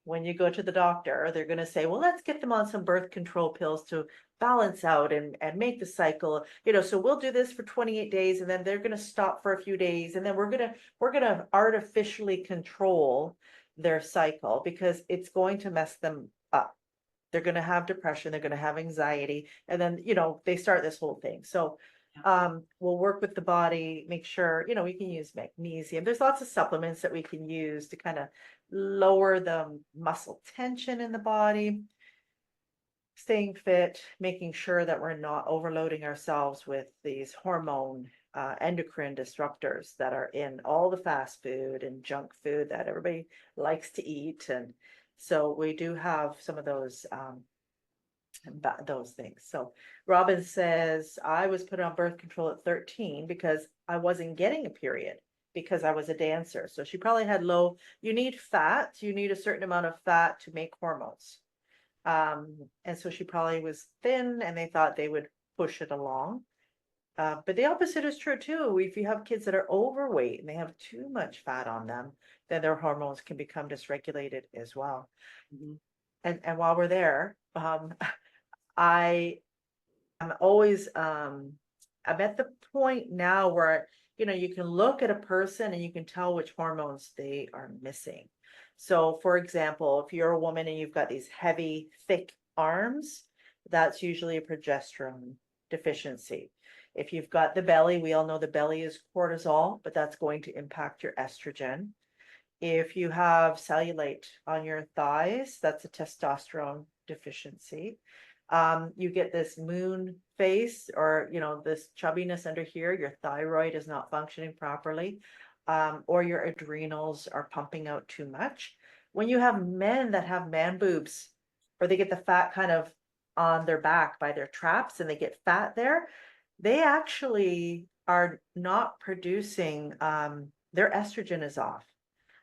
when you go to the doctor, they're going to say, well, let's get them on some birth control pills to balance out and make the cycle, so we'll do this for 28 days and then they're going to stop for a few days and then we're going to artificially control their cycle because it's going to mess them up. They're going to have depression, they're going to have anxiety, and then, they start this whole thing. So we'll work with the body, make sure, we can use magnesium. There's lots of supplements that we can use to kind of lower the muscle tension in the body, staying fit, making sure that we're not overloading ourselves with these hormone endocrine disruptors that are in all the fast food and junk food that everybody likes to eat. And so we do have some of those things. So Robin says, I was put on birth control at 13 because I wasn't getting a period because I was a dancer. So she probably had you need fat, you need a certain amount of fat to make hormones. And so she probably was thin and they thought they would push it along. But the opposite is true too. If you have kids that are overweight and they have too much fat on them, then their hormones can become dysregulated as well. Mhm. And while we're there, I'm always I'm at the point now where you can look at a person and you can tell which hormones they are missing. So for example, if you're a woman and you've got these heavy, thick arms, that's usually a progesterone deficiency. If you've got the belly, we all know the belly is cortisol, but that's going to impact your estrogen. If you have cellulite on your thighs, that's a testosterone deficiency. You get this moon face or, this chubbiness under here, your thyroid is not functioning properly, or your adrenals are pumping out too much. When you have men that have man boobs, or they get the fat kind of on their back by their traps and they get fat there, they actually are not producing, their estrogen is off.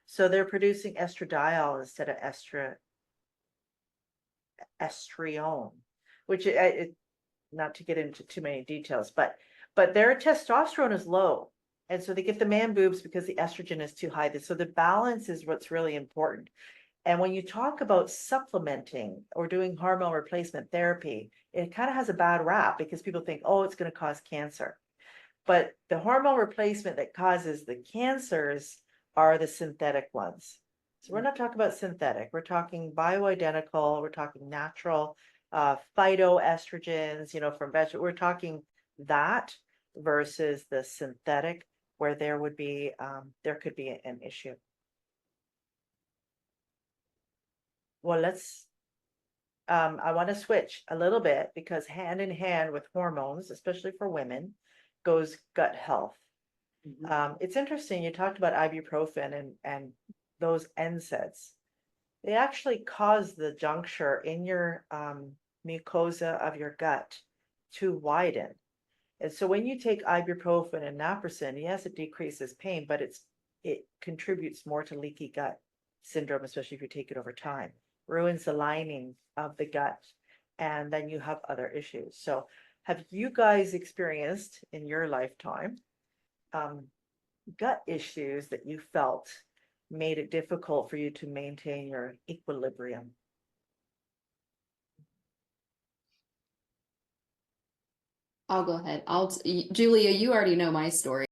So they're producing estradiol instead of estrione, which not to get into too many details, but their testosterone is low. And so they get the man boobs because the estrogen is too high. So the balance is what's really important. And when you talk about supplementing or doing hormone replacement therapy, it kind of has a bad rap because people think, oh, it's going to cause cancer. But the hormone replacement that causes the cancers are the synthetic ones. So we're not talking about synthetic, we're talking bioidentical, we're talking natural phytoestrogens, from vegetables. We're talking that versus the synthetic where there could be an issue. Well, I want to switch a little bit because hand in hand with hormones, especially for women, goes gut health. It's interesting, you talked about ibuprofen and those NSAIDs. They actually cause the juncture in your mucosa of your gut to widen. And so when you take ibuprofen and naproxen, yes, it decreases pain, but it contributes more to leaky gut syndrome, especially if you take it over time. Ruins the lining of the gut, and then you have other issues. So have you guys experienced in your lifetime gut issues that you felt made it difficult for you to maintain your equilibrium? I'll go ahead. Julia, you already know my story.